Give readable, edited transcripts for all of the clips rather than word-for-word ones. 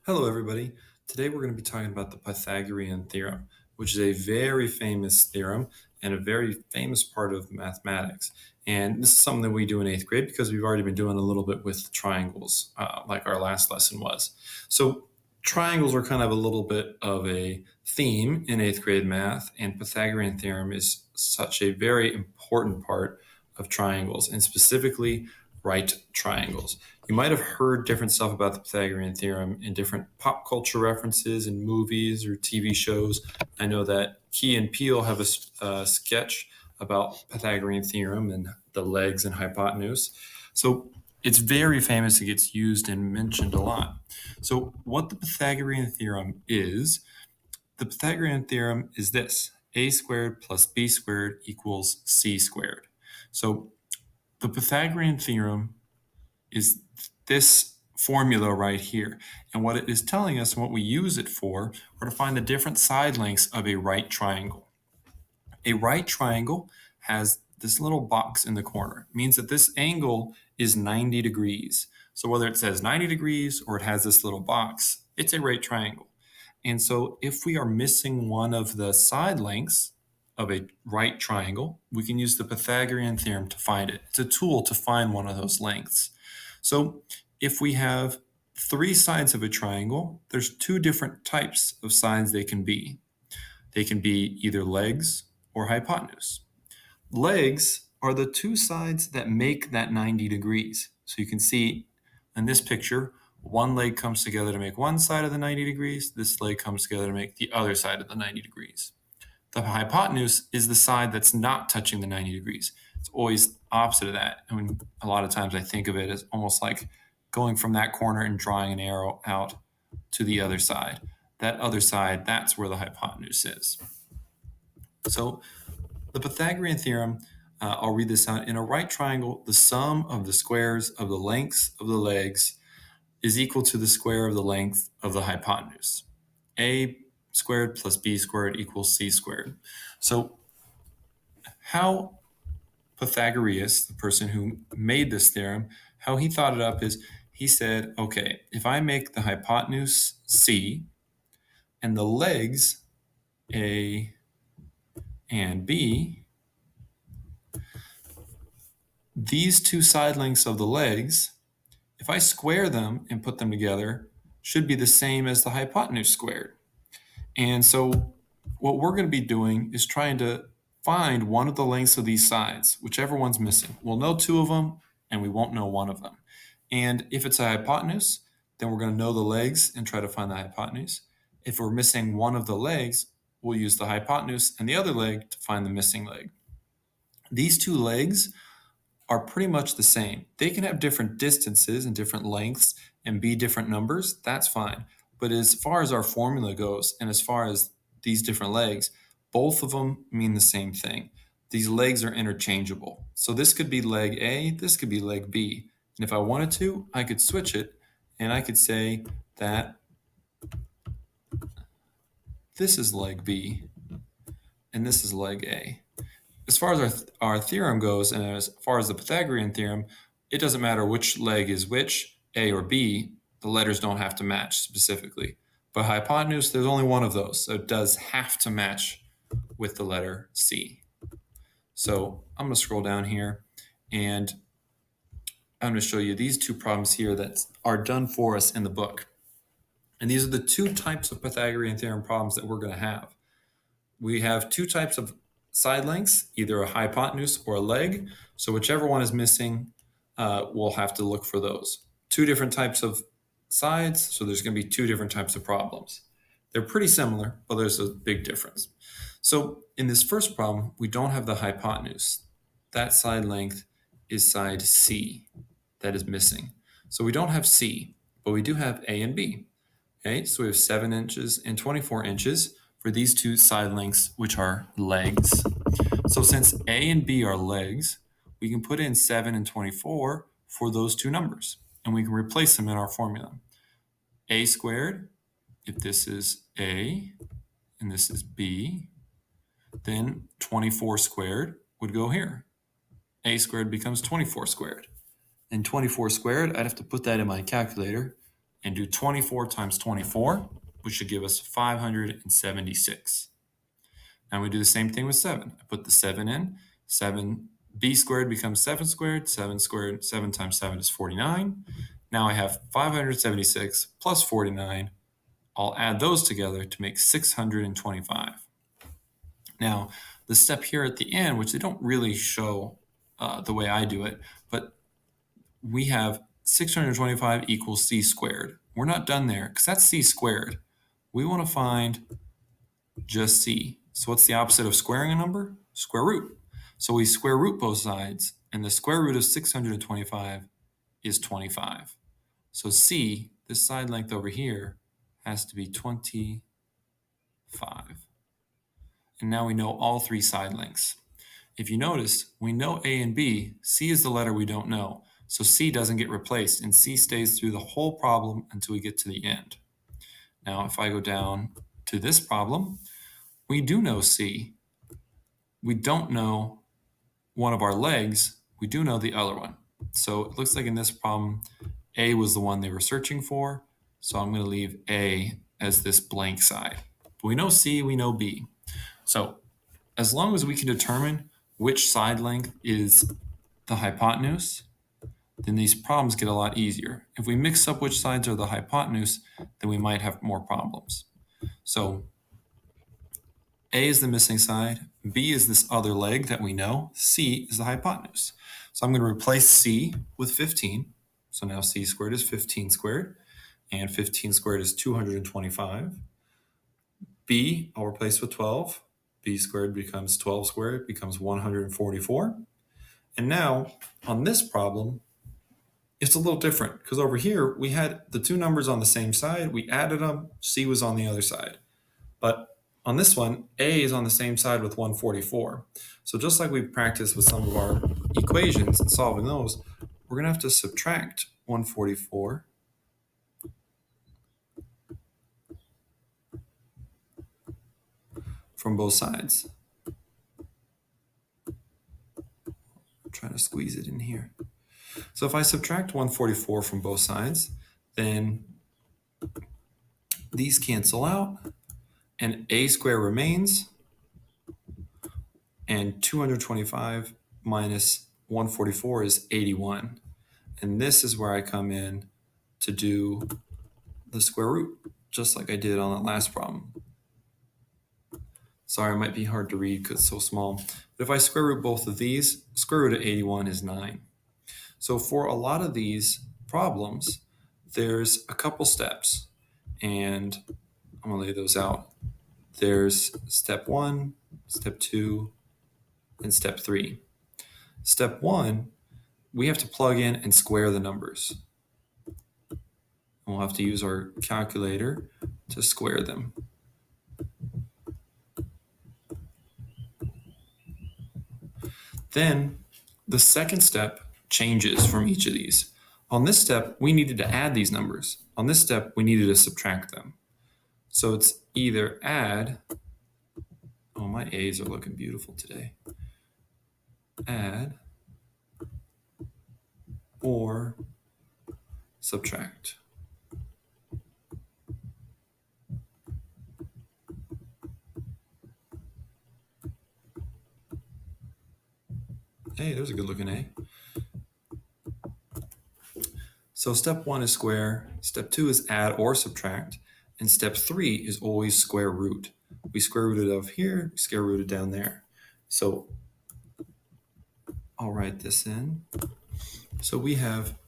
Hello, everybody. Today we're going to be talking about the Pythagorean Theorem, which is a very famous theorem and a very famous part of mathematics. And this is something that we do in eighth grade because we've already been doing a little bit with triangles, like our last lesson was. So triangles are kind of a little bit of a theme in eighth grade math, and Pythagorean Theorem is such a very important part of triangles, and specifically right triangles. You might have heard different stuff about the Pythagorean theorem in different pop culture references in movies or TV shows. I know that Key and Peele have a sketch about Pythagorean theorem and the legs and hypotenuse. So it's very famous. It gets used and mentioned a lot. So what the Pythagorean theorem is, the Pythagorean theorem is this: a squared plus b squared equals c squared. So the Pythagorean theorem is this formula right here. And what it is telling us and what we use it for are to find the different side lengths of a right triangle. A right triangle has this little box in the corner. It means that this angle is 90 degrees. So whether it says 90 degrees or it has this little box, it's a right triangle. And so if we are missing one of the side lengths of a right triangle, we can use the Pythagorean theorem to find it. It's a tool to find one of those lengths. So if we have three sides of a triangle, there's two different types of sides they can be. They can be either legs or hypotenuse. Legs are the two sides that make that 90 degrees. So you can see in this picture, one leg comes together to make one side of the 90 degrees. This leg comes together to make the other side of the 90 degrees. The hypotenuse is the side that's not touching the 90 degrees. It's always opposite of that. I mean, a lot of times I think of it as almost like going from that corner and drawing an arrow out to the other side. That other side, that's where the hypotenuse is. So the Pythagorean theorem, I'll read this out. In a right triangle, the sum of the squares of the lengths of the legs is equal to the square of the length of the hypotenuse. A squared plus b squared equals c squared. So how Pythagoras, the person who made this theorem, how he thought it up is he said, okay, if I make the hypotenuse c and the legs a and b, these two side lengths of the legs, if I square them and put them together, should be the same as the hypotenuse squared. And so what we're going to be doing is trying to find one of the lengths of these sides, whichever one's missing. We'll know two of them, and we won't know one of them. And if it's a hypotenuse, then we're going to know the legs and try to find the hypotenuse. If we're missing one of the legs, we'll use the hypotenuse and the other leg to find the missing leg. These two legs are pretty much the same. They can have different distances and different lengths and be different numbers. That's fine. But as far as our formula goes, and as far as these different legs, both of them mean the same thing. These legs are interchangeable. So this could be leg A, this could be leg B. And if I wanted to, I could switch it and I could say that this is leg B and this is leg A. As far as our theorem goes, and as far as the Pythagorean theorem, it doesn't matter which leg is which, A or B, the letters don't have to match specifically. But hypotenuse, there's only one of those, so it does have to match with the letter C. So I'm going to scroll down here, and I'm going to show you these two problems here that are done for us in the book. And these are the two types of Pythagorean theorem problems that we're going to have. We have two types of side lengths, either a hypotenuse or a leg. So whichever one is missing, we'll have to look for those. Two different types of sides, so there's going to be two different types of problems. They're pretty similar, but there's a big difference. So in this first problem, we don't have the hypotenuse. That side length is side C that is missing. So we don't have C, but we do have A and B. Okay, so we have 7 inches and 24 inches for these two side lengths, which are legs. So since A and B are legs, we can put in 7 and 24 for those two numbers, and we can replace them in our formula. A squared, if this is A and this is B, then 24 squared would go here. A squared becomes 24 squared. And 24 squared, I'd have to put that in my calculator. and do 24 times 24, which should give us 576. Now we do the same thing with 7. I put the 7 in. 7b squared becomes 7 squared. 7 squared, 7 times 7 is 49. Now I have 576 plus 49. I'll add those together to make 625. Now, the step here at the end, which they don't really show the way I do it, but we have 625 equals c squared. We're not done there because that's c squared. We want to find just c. So what's the opposite of squaring a number? Square root. So we square root both sides, and the square root of 625 is 25. So c, this side length over here, has to be 25. And now we know all three side lengths. If you notice, we know A and B, C is the letter we don't know. So C doesn't get replaced, and C stays through the whole problem until we get to the end. Now, if I go down to this problem, we do know C. We don't know one of our legs. We do know the other one. So it looks like in this problem, A was the one they were searching for. So I'm going to leave A as this blank side. But we know C, we know B. So as long as we can determine which side length is the hypotenuse, then these problems get a lot easier. If we mix up which sides are the hypotenuse, then we might have more problems. So A is the missing side, B is this other leg that we know, C is the hypotenuse. So I'm going to replace C with 15. So now C squared is 15 squared, and 15 squared is 225. B, I'll replace with 12. B squared becomes 12 squared, becomes 144. And now, on this problem, it's a little different because over here, we had the two numbers on the same side. We added them. C was on the other side. But on this one, A is on the same side with 144. So just like we practiced with some of our equations and solving those, we're going to have to subtract 144 from both sides. I'm trying to squeeze it in here. So if I subtract 144 from both sides, then these cancel out, and A squared remains, and 225 minus 144 is 81. And this is where I come in to do the square root, just like I did on that last problem. Sorry, it might be hard to read because it's so small. But if I square root both of these, square root of 81 is 9. So for a lot of these problems, there's a couple steps, and I'm going to lay those out. There's step 1, step 2, and step 3. Step 1, we have to plug in and square the numbers. And we'll have to use our calculator to square them. Then the second step changes from each of these. On this step, we needed to add these numbers. On this step, we needed to subtract them. So it's either add, oh, my A's are looking beautiful today. Add or subtract. Hey, there's a good looking A. So step 1 is square, step 2 is add or subtract, and step 3 is always square root. We square root it up here, we square root it down there. So I'll write this in. So we have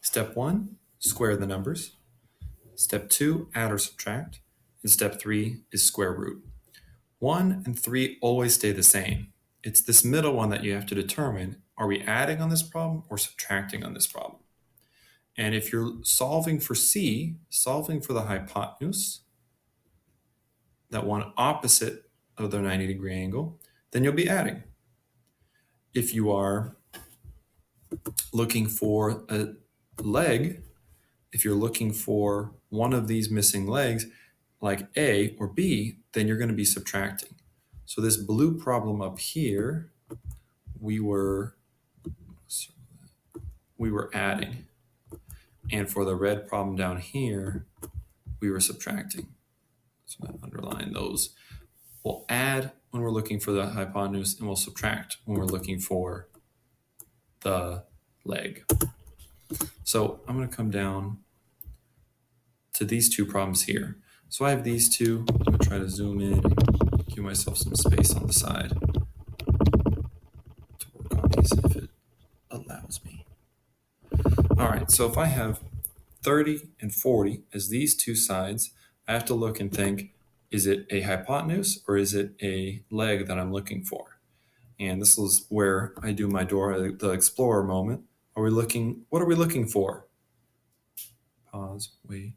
step 1, square the numbers. Step 2, add or subtract. And step 3 is square root. 1 and 3 always stay the same. It's this middle one that you have to determine, are we adding on this problem or subtracting on this problem? And if you're solving for C, solving for the hypotenuse, that one opposite of the 90-degree angle, then you'll be adding. If you are looking for a leg, if you're looking for one of these missing legs, like A or B, then you're going to be subtracting. So this blue problem up here, we were adding. And for the red problem down here, we were subtracting. So I underline those. We'll add when we're looking for the hypotenuse, and we'll subtract when we're looking for the leg. So I'm going to come down to these two problems here. So I have these two. I'm going to try to zoom in, give myself some space on the side to work on these if it allows me. All right, so if I have 30 and 40 as these two sides, I have to look and think, is it a hypotenuse or is it a leg that I'm looking for? And this is where I do my Dora the Explorer moment. What are we looking for? Pause, wait.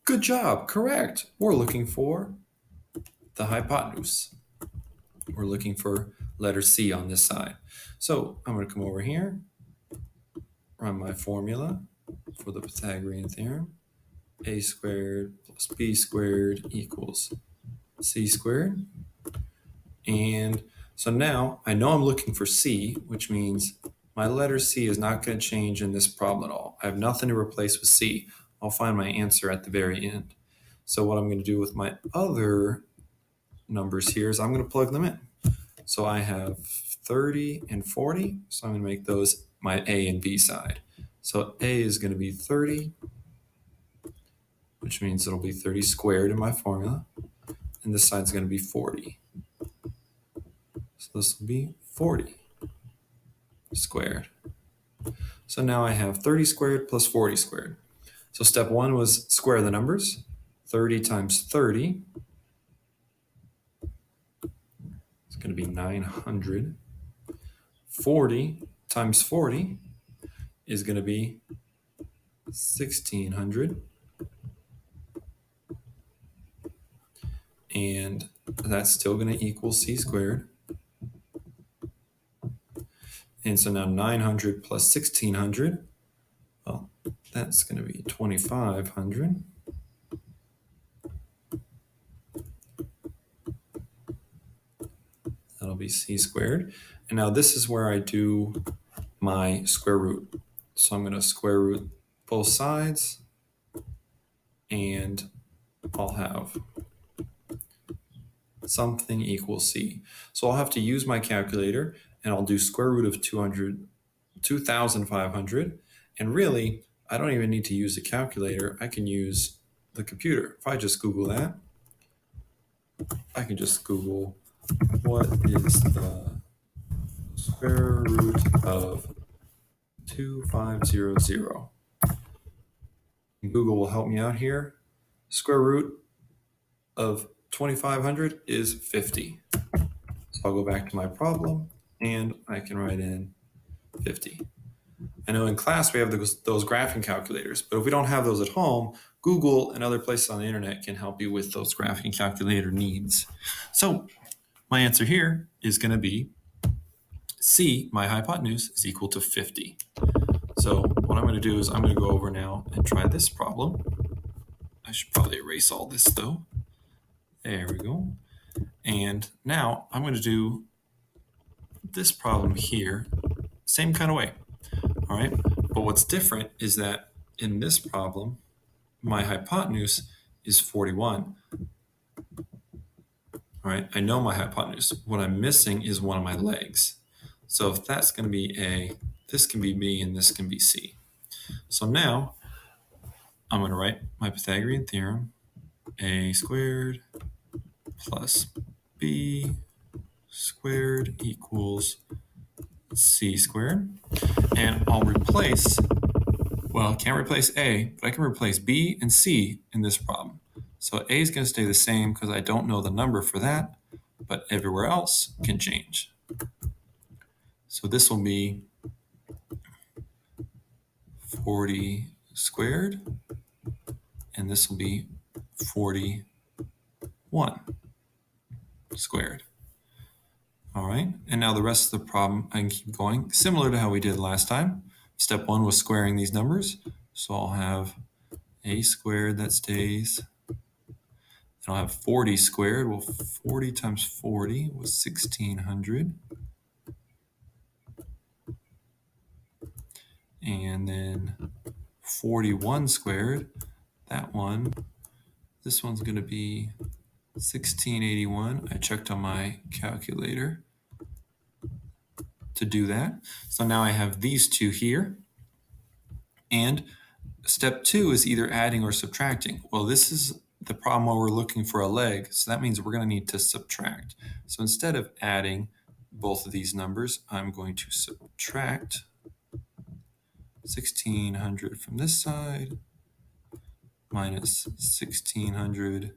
Good job, correct. We're looking for the hypotenuse. We're looking for letter C on this side. So I'm going to come over here, run my formula for the Pythagorean theorem. A squared plus B squared equals C squared. And so now I know I'm looking for C, which means my letter C is not going to change in this problem at all. I have nothing to replace with C. I'll find my answer at the very end. So what I'm going to do with my other numbers here is I'm going to plug them in. So I have 30 and 40. So I'm going to make those my A and B side. So A is going to be 30, which means it'll be 30 squared in my formula. And this side's going to be 40. So this will be 40 squared. So now I have 30 squared plus 40 squared. So step one was square the numbers. 30 times 30 is going to be 900. 40 times 40 is going to be 1600. And that's still going to equal C squared. And so now 900 plus 1600, well, that's going to be 2500. That'll be C squared. And now this is where I do my square root. So I'm going to square root both sides, and I'll have something equals C. So I'll have to use my calculator, and I'll do square root of 2,500. And really, I don't even need to use a calculator. I can use the computer. If I just Google that, I can just Google what is the square root of 2500. And Google will help me out here. Square root of 2500 is 50. So I'll go back to my problem and I can write in 50. I know in class we have those graphing calculators, but if we don't have those at home, Google and other places on the internet can help you with those graphing calculator needs. So my answer here is going to be C, my hypotenuse, is equal to 50. So what I'm going to do is I'm going to go over now and try this problem. I should probably erase all this though. There we go. And now I'm going to do this problem here, same kind of way. All right. But what's different is that in this problem, my hypotenuse is 41. All right. I know my hypotenuse. What I'm missing is one of my legs. So if that's going to be A, this can be B, and this can be C. So now I'm going to write my Pythagorean theorem. A squared plus B squared equals C squared. And I'll replace, well, I can't replace A, but I can replace B and C in this problem. So A is going to stay the same because I don't know the number for that, but everywhere else can change. So this will be 40 squared, and this will be 41 squared. All right, and now the rest of the problem, I can keep going, similar to how we did last time. Step one was squaring these numbers. So I'll have A squared that stays. Then I'll have 40 squared. Well, 40 times 40 was 1600. And then 41 squared. That one, this one's going to be 1681. I checked on my calculator to do that. So now I have these two here. And step 2 is either adding or subtracting. Well, this is the problem where we're looking for a leg. So that means we're going to need to subtract. So instead of adding both of these numbers, I'm going to subtract 1600 from this side minus 1600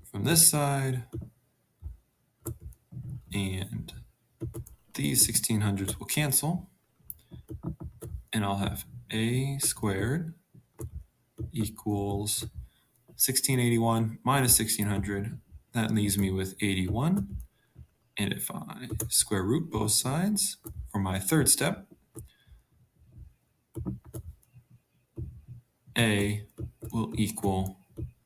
from this side, and these 1600s will cancel, and I'll have a squared equals 1681 minus 1600. That leaves me with 81. And if I square root both sides for my third step, a will equal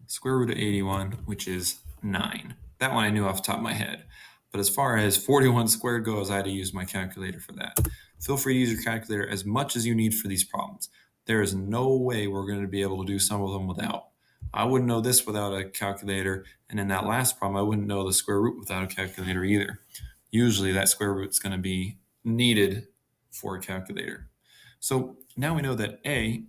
square root of 81, which is 9. That one I knew off the top of my head. But as far as 41 squared goes, I had to use my calculator for that. Feel free to use your calculator as much as you need for these problems. There is no way we're going to be able to do some of them without. I wouldn't know this without a calculator, and in that last problem, I wouldn't know the square root without a calculator either. Usually that square root is going to be needed for a calculator. So now we know that a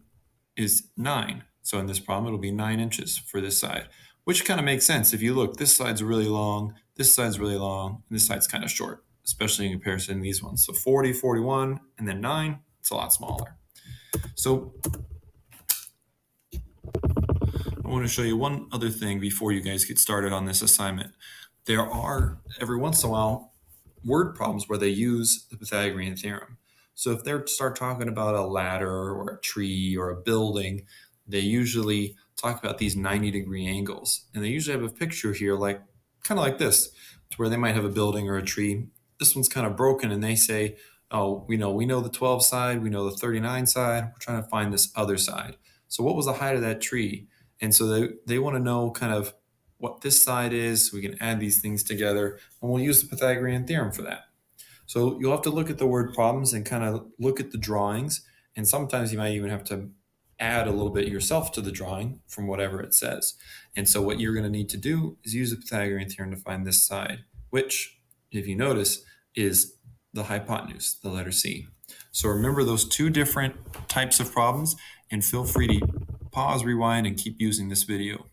is 9. So in this problem, it'll be 9 inches for this side, which kind of makes sense. If you look, this side's really long, this side's really long, and this side's kind of short, especially in comparison to these ones. So 40, 41, and then 9, it's a lot smaller. So I want to show you one other thing before you guys get started on this assignment. There are, every once in a while, word problems where they use the Pythagorean theorem. So if they start talking about a ladder or a tree or a building, they usually talk about these 90-degree angles. And they usually have a picture here like kind of like this, to where they might have a building or a tree. This one's kind of broken, and they say, oh, we know the 12 side, we know the 39 side, we're trying to find this other side. So what was the height of that tree? And so they want to know kind of what this side is, so we can add these things together, and we'll use the Pythagorean theorem for that. So you'll have to look at the word problems and kind of look at the drawings, and sometimes you might even have to add a little bit yourself to the drawing from whatever it says. And so what you're going to need to do is use the Pythagorean theorem to find this side, which, if you notice, is the hypotenuse, the letter C. So remember those two different types of problems, and feel free to pause, rewind, and keep using this video.